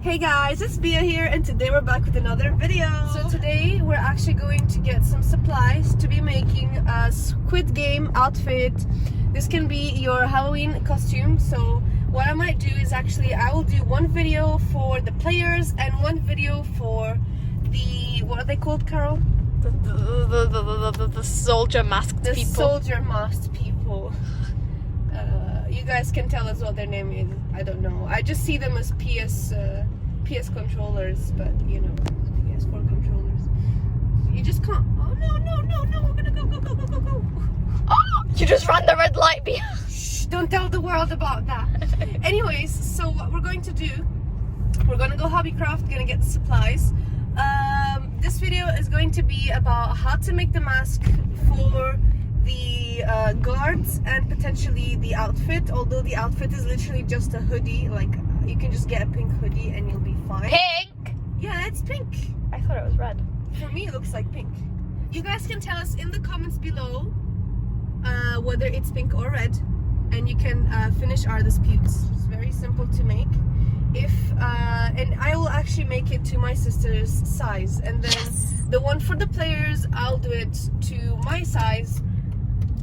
Hey guys, it's Bia here and today we're back with another video. So today we're actually going to get some supplies to be making a Squid Game outfit. This can be your Halloween costume. So what I might do is actually I will do one video for the players and one video for the, what are they called, Carol? The soldier masked people. The soldier masked people. You guys can tell us what their name is. I don't know. I just see them as PS controllers, but you know, PS4 controllers. You just can't. Oh no! We're gonna go. Oh, you just ran the red light, Bia. Shh! Don't tell the world about that. Anyways, so what we're going to do? We're gonna go Hobbycraft. Gonna get the supplies. This video is going to be about how to make the mask for the guards and potentially the outfit, although the outfit is literally just a hoodie. Like, you can just get a pink hoodie and you'll be fine. Pink? Yeah, it's pink. I thought it was red. For me it looks like pink. You guys can tell us in the comments below whether it's pink or red, and you can finish our disputes. It's very simple to make. If and I will actually make it to my sister's size, and then the one for the players I'll do it to my size.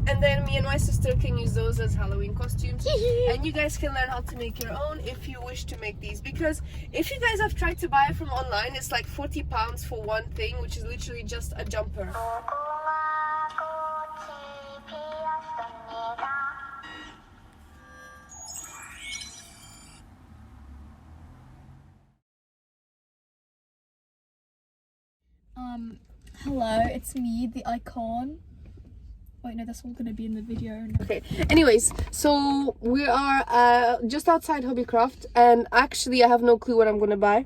And then me and my sister can use those as Halloween costumes. And you guys can learn how to make your own if you wish to make these. Because if you guys have tried to buy it from online, it's like £40 for one thing, which is literally just a jumper. Hello, it's me, the icon. Wait, no, that's all gonna be in the video. Okay, anyways, so we are just outside Hobbycraft, and actually I have no clue what I'm gonna buy.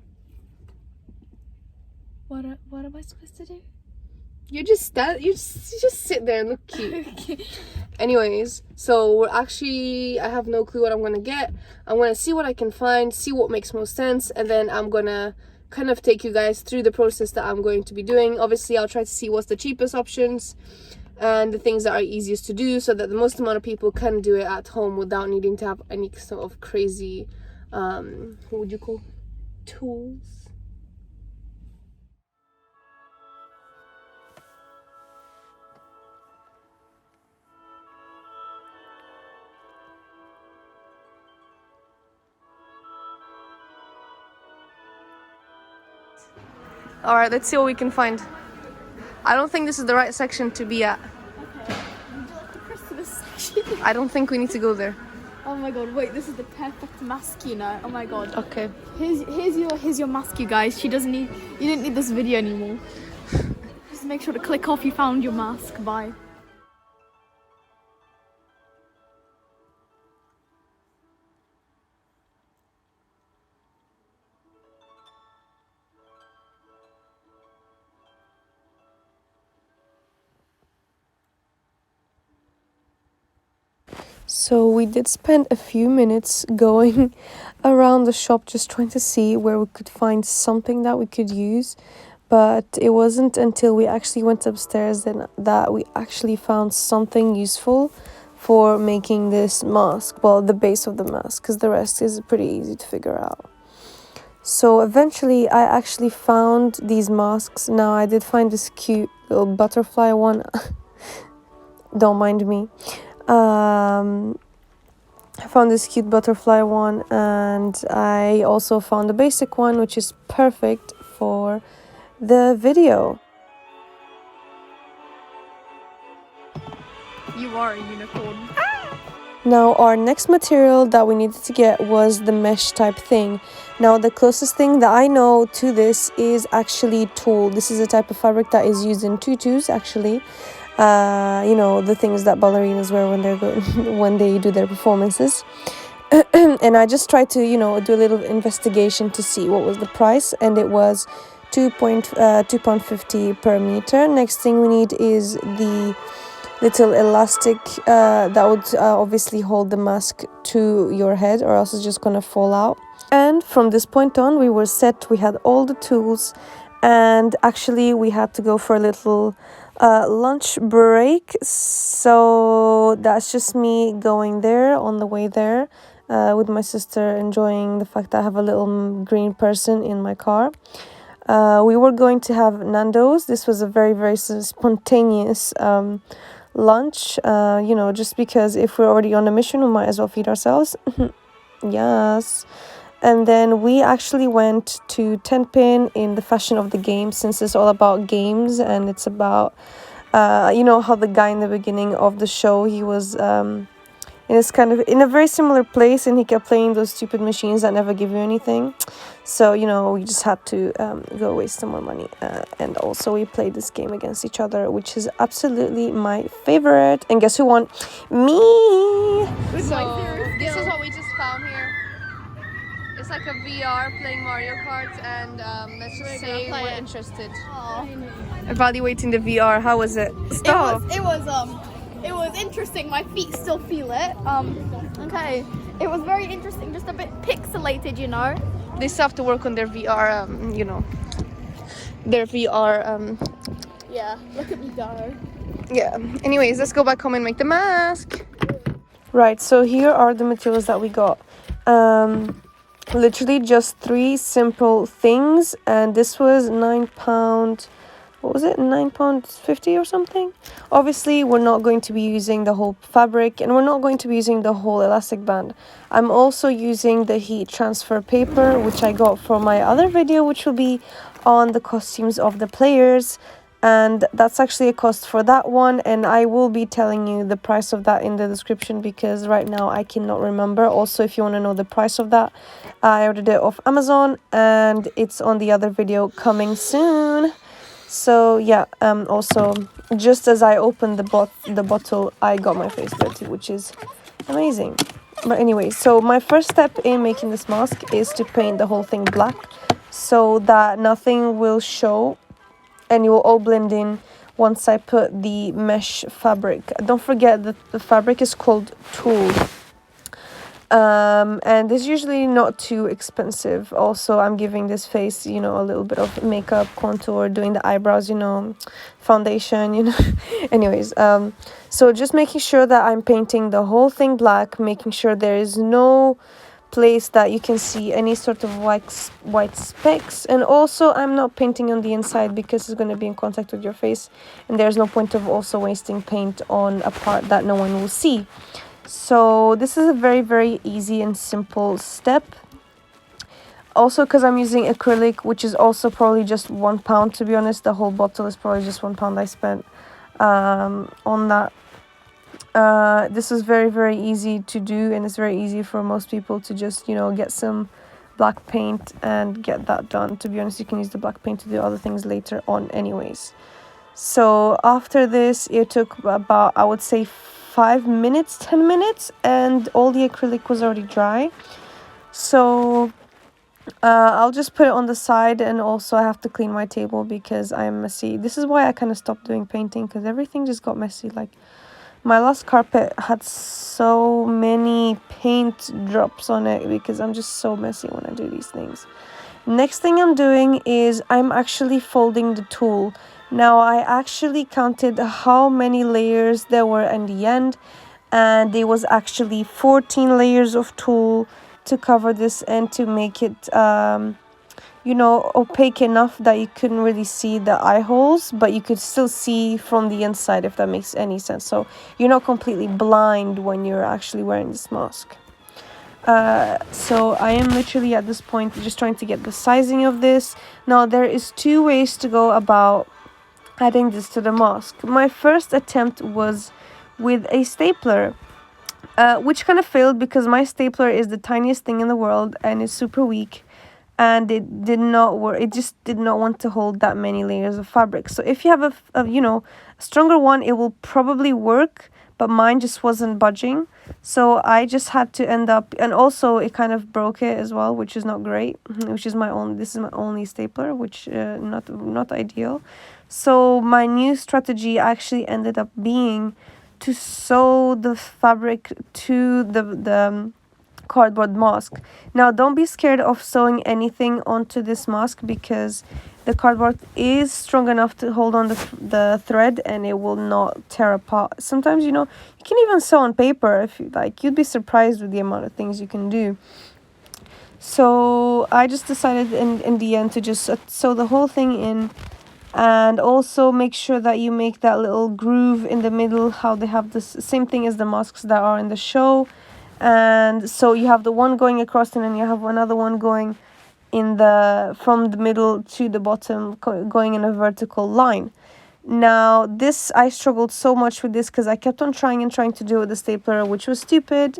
What am I supposed to do? You just sit there and look cute. Okay. Anyways, so we're actually, I have no clue what I'm gonna get. I'm gonna see what I can find, see what makes most sense, and then I'm gonna kind of take you guys through the process that I'm going to be doing. Obviously, I'll try to see what's the cheapest options and the things that are easiest to do, so that the most amount of people can do it at home without needing to have any sort of crazy, what would you call, tools? All right, let's see what we can find. I don't think this is the right section to be at. I don't think we need to go there. Oh my god, wait, this is the perfect mask, you know. Oh my god. Okay. Here's your mask, you guys. You didn't need this video anymore. Just make sure to click off you found your mask. Bye. So we did spend a few minutes going around the shop just trying to see where we could find something that we could use, but it wasn't until we actually went upstairs then that we actually found something useful for making this mask. Well, the base of the mask, because the rest is pretty easy to figure out. So eventually I actually found these masks. Now I did find this cute little butterfly one. Don't mind me. I found this cute butterfly one, and I also found a basic one which is perfect for the video. You are a unicorn. Now our next material that we needed to get was the mesh type thing. Now the closest thing that I know to this is actually tulle. This is a type of fabric that is used in tutus actually. You know, the things that ballerinas wear when when they do their performances. And I just tried to, you know, do a little investigation to see what was the price, and it was £2.50 per meter. Next thing we need is the little elastic that would obviously hold the mask to your head, or else it's just gonna fall out. And from this point on we were set. We had all the tools, and actually we had to go for a little lunch break, so that's just me going there on the way there with my sister, enjoying the fact that I have a little green person in my car. We were going to have Nando's. This was a very, very spontaneous lunch, you know, just because if we're already on a mission, we might as well feed ourselves. Yes. And then we actually went to Tenpin in the fashion of the game, since it's all about games, and it's about, you know, how the guy in the beginning of the show, he was in this kind of, in a very similar place, and he kept playing those stupid machines that never give you anything. So, you know, we just had to go waste some more money. And also we played this game against each other, which is absolutely my favorite. And guess who won? Me! So, this is what we just found here. It's like a VR playing Mario Kart, and let's just say we're interested. Evaluating the VR, how was it? Stop! It was interesting. My feet still feel it. Okay. It was very interesting, just a bit pixelated, you know. They still have to work on their VR, you know, their VR. Yeah, look at me go. Yeah. Anyways, let's go back home and make the mask. Right. So here are the materials that we got. Literally just 3 simple things, and this was £9. What was it? £9.50 or something. Obviously, we're not going to be using the whole fabric, and we're not going to be using the whole elastic band. I'm also using the heat transfer paper, which I got for my other video, which will be on the costumes of the players. And that's actually a cost for that one, and I will be telling you the price of that in the description, because right now I cannot remember. Also, if you want to know the price of that, I ordered it off Amazon, and it's on the other video coming soon. So yeah, also, just as I opened the bottle, I got my face dirty, which is amazing. But anyway, so my first step in making this mask is to paint the whole thing black, so that nothing will show, and it will all blend in once I put the mesh fabric. Don't forget that the fabric is called tulle. And it's usually not too expensive. Also, I'm giving this face, you know, a little bit of makeup, contour, doing the eyebrows, you know, foundation, you know. Anyways, so just making sure that I'm painting the whole thing black, making sure there is no place that you can see any sort of white specks. And also, I'm not painting on the inside because it's going to be in contact with your face, and there's no point of also wasting paint on a part that no one will see. So this is a very, very easy and simple step. Also, because I'm using acrylic, which is also probably just £1, to be honest. The whole bottle is probably just £1 I spent on that. This is very, very easy to do, and it's very easy for most people to just, you know, get some black paint and get that done. To be honest, you can use the black paint to do other things later on anyways. So after this, it took about, I would say, 5 minutes, 10 minutes, and all the acrylic was already dry. So I'll just put it on the side, and also I have to clean my table because I'm messy. This is why I kind of stopped doing painting, because everything just got messy. Like, my last carpet had so many paint drops on it because I'm just so messy when I do these things. Next thing I'm doing is I'm actually folding the tulle. Now, I actually counted how many layers there were in the end, and there was actually 14 layers of tulle to cover this and to make it, you know, opaque enough that you couldn't really see the eye holes, but you could still see from the inside, if that makes any sense. So you're not completely blind when you're actually wearing this mask. So I am literally at this point just trying to get the sizing of this. Now, there is 2 ways to go about adding this to the mask. My first attempt was with a stapler, which kind of failed because my stapler is the tiniest thing in the world and is super weak, and it did not work. It just did not want to hold that many layers of fabric. So if you have a you know, a stronger one, it will probably work, but mine just wasn't budging. So I just had to end up, and also it kind of broke it as well, which is not great, which is this is my only stapler, which not ideal. So my new strategy actually ended up being to sew the fabric to the cardboard mask. Now, don't be scared of sewing anything onto this mask, because the cardboard is strong enough to hold on the thread, and it will not tear apart. Sometimes, you know, you can even sew on paper if you like. You'd be surprised with the amount of things you can do. So I just decided in the end to just sew the whole thing in, and also make sure that you make that little groove in the middle, how they have this same thing as the masks that are in the show. And so you have the one going across, and then you have another one going in the from the middle to the bottom, going in a vertical line. Now this, I struggled so much with this because I kept on trying to do it with the stapler, which was stupid.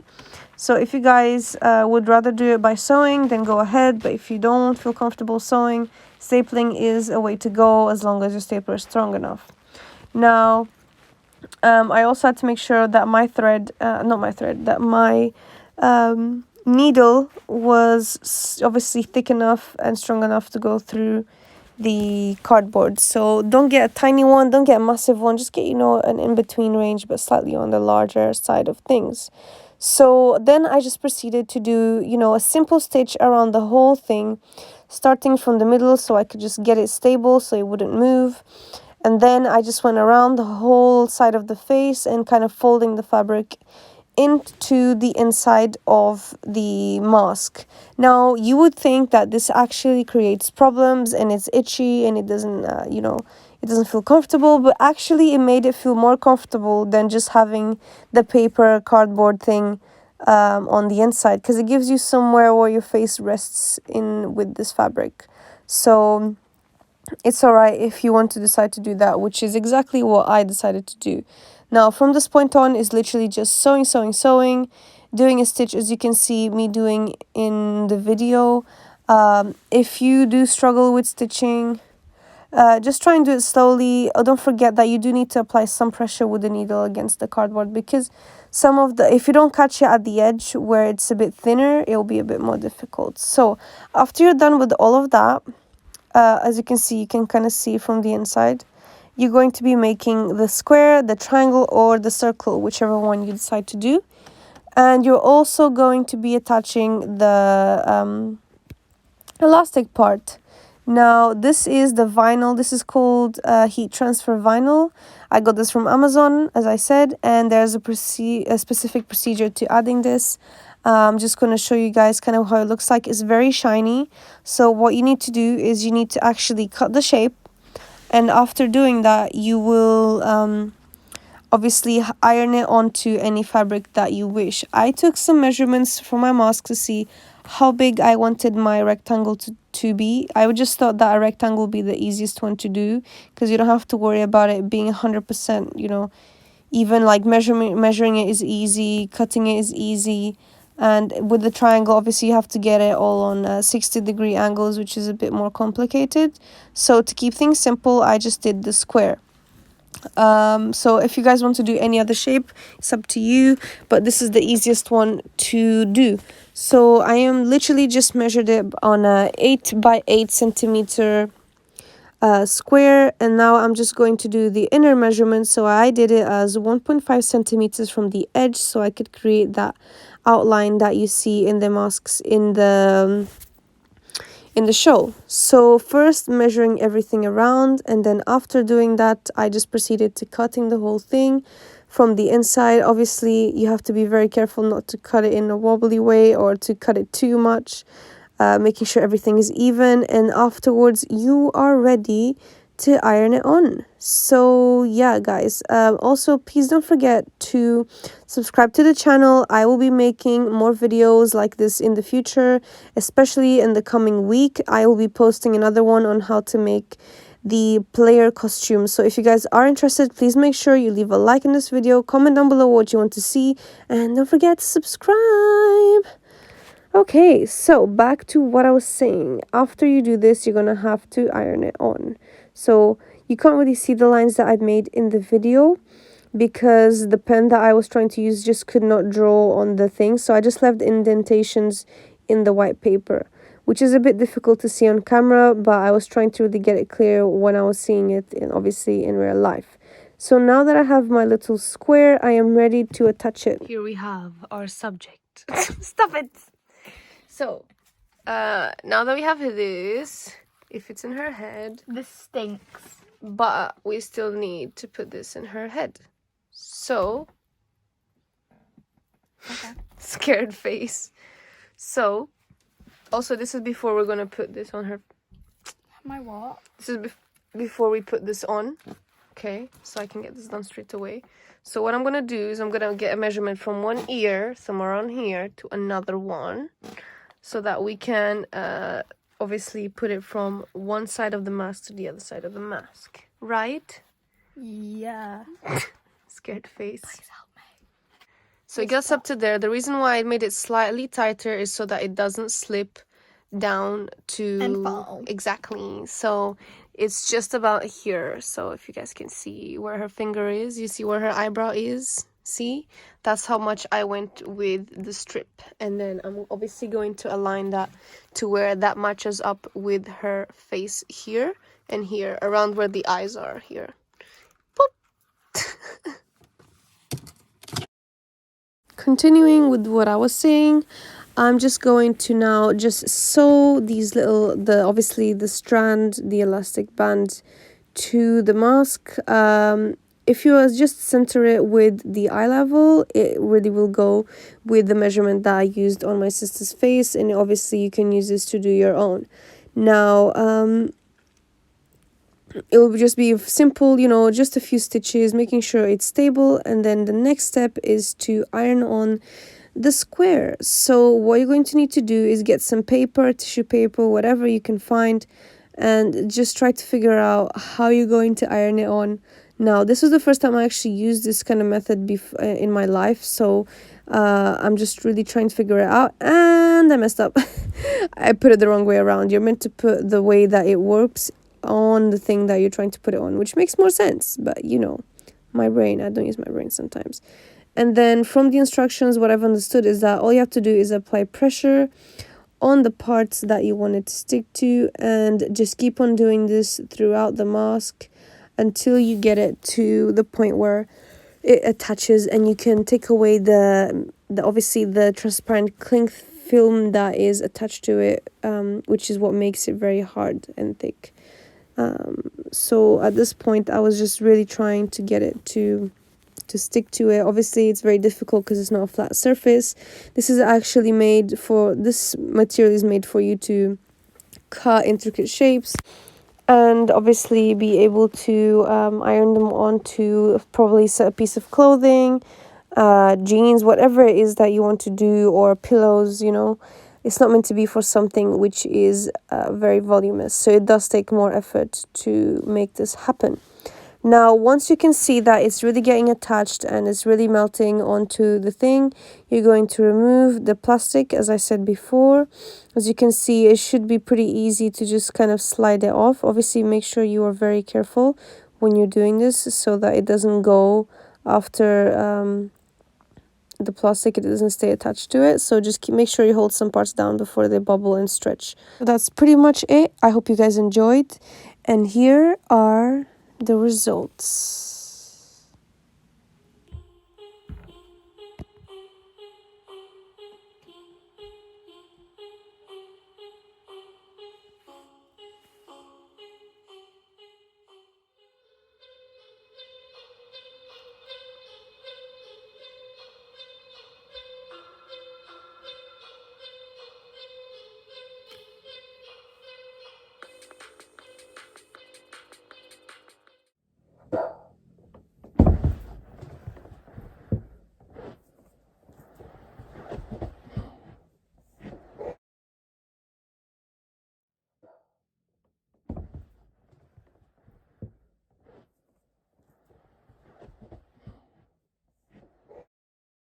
So if you guys would rather do it by sewing, then go ahead. But if you don't feel comfortable sewing, stapling is a way to go, as long as your stapler is strong enough. Now, I also had to make sure that my thread, that my needle was obviously thick enough and strong enough to go through the cardboard. So don't get a tiny one, don't get a massive one, just get, you know, an in-between range, but slightly on the larger side of things. So then I just proceeded to do, you know, a simple stitch around the whole thing, starting from the middle so I could just get it stable so it wouldn't move. And then I just went around the whole side of the face and kind of folding the fabric into the inside of the mask. Now, you would think that this actually creates problems and it's itchy and it doesn't, you know, it doesn't feel comfortable, but actually it made it feel more comfortable than just having the paper cardboard thing on the inside, because it gives you somewhere where your face rests in with this fabric. So it's all right if you want to decide to do that, which is exactly what I decided to do. Now, from this point on is literally just sewing, doing a stitch, as you can see me doing in the video. If you do struggle with stitching, just try and do it slowly. Don't forget that you do need to apply some pressure with the needle against the cardboard, because if you don't catch it at the edge where it's a bit thinner, it will be a bit more difficult. So after you're done with all of that, as you can see, you can kind of see from the inside, you're going to be making the square, the triangle, or the circle, whichever one you decide to do. And you're also going to be attaching the elastic part. Now, this is the vinyl. This is called heat transfer vinyl. I got this from Amazon, as I said, and there's a specific procedure to adding this. I'm just going to show you guys kind of how it looks like. It's very shiny. So what you need to do is you need to actually cut the shape. And after doing that, you will obviously iron it onto any fabric that you wish. I took some measurements for my mask to see how big I wanted my rectangle to be. I would just thought that a rectangle would be the easiest one to do, because you don't have to worry about it being 100%, you know, even like measuring it is easy, cutting it is easy. And with the triangle, obviously you have to get it all on 60-degree angles, which is a bit more complicated. So to keep things simple, I just did the square. So if you guys want to do any other shape, it's up to you, but this is the easiest one to do. So I am literally just measured it on a 8 by 8 centimeter square, and now I'm just going to do the inner measurement. So I did it as 1.5 centimeters from the edge, so I could create that outline that you see in the masks in the show. So first measuring everything around, and then after doing that, I just proceeded to cutting the whole thing from the inside. Obviously, you have to be very careful not to cut it in a wobbly way or to cut it too much, making sure everything is even, and afterwards you are ready to iron it on. So yeah, guys, also please don't forget to subscribe to the channel. I will be making more videos like this in the future, especially in the coming week. I will be posting another one on how to make the player costume. So if you guys are interested, please make sure you leave a like in this video, comment down below what you want to see, and don't forget to subscribe. Okay, so back to what I was saying. After you do this, you're gonna have to iron it on. So you can't really see the lines that I've made in the video because the pen that I was trying to use just could not draw on the thing. So I just left indentations in the white paper, which is a bit difficult to see on camera, but I was trying to really get it clear when I was seeing it, obviously in real life. So now that I have my little square, I am ready to attach it. Here we have our subject. Stop it! So, now that we have this, if it's in her head. This stinks. But we still need to put this in her head. So, Okay. scared face. So, also this is before we're gonna put this on her. My what? This is before we put this on. Okay, so I can get this done straight away. So what I'm gonna do is I'm gonna get a measurement from one ear, somewhere around here, to another one, so that we can obviously put it from one side of the mask to the other side of the mask. Right? Yeah. Scared face. Please help me. So it gets up to there. The reason why I made it slightly tighter is so that it doesn't slip down to... And fall. Exactly. So it's just about here. So if you guys can see where her finger is, you see where her eyebrow is. See? That's how much I went with the strip. And then I'm obviously going to align that to where that matches up with her face here and here, around where the eyes are here. Boop. Continuing with what I was saying, I'm just going to now just sew these little, obviously the strand, the elastic band to the mask. If you just center it with the eye level, it really will go with the measurement that I used on my sister's face, and obviously you can use this to do your own. Now, it will just be simple, you know, just a few stitches, making sure it's stable, and then the next step is to iron on the square. So what you're going to need to do is get some paper, tissue paper, whatever you can find, and just try to figure out how you're going to iron it on. Now, this was the first time I actually used this kind of method in my life, so I'm just really trying to figure it out, and I messed up. I put it the wrong way around. You're meant to put the way that it works on the thing that you're trying to put it on, which makes more sense, but you know, my brain, I don't use my brain sometimes. And then from the instructions, what I've understood is that all you have to do is apply pressure on the parts that you want it to stick to, and just keep on doing this throughout the mask until you get it to the point where it attaches, and you can take away the obviously the transparent cling film that is attached to it, which is what makes it very hard and thick. So at this point I was just really trying to get it to stick to it. Obviously it's very difficult because it's not a flat surface. This material is made for you to cut intricate shapes and obviously be able to iron them onto probably a piece of clothing, jeans, whatever it is that you want to do, or pillows, you know. It's not meant to be for something which is very voluminous, so it does take more effort to make this happen. Now, once you can see that it's really getting attached and it's really melting onto the thing, you're going to remove the plastic, as I said before. As you can see, it should be pretty easy to just kind of slide it off. Obviously, make sure you are very careful when you're doing this so that it doesn't go after the plastic, it doesn't stay attached to it. So just make sure you hold some parts down before they bubble and stretch. So that's pretty much it. I hope you guys enjoyed, and here are the results.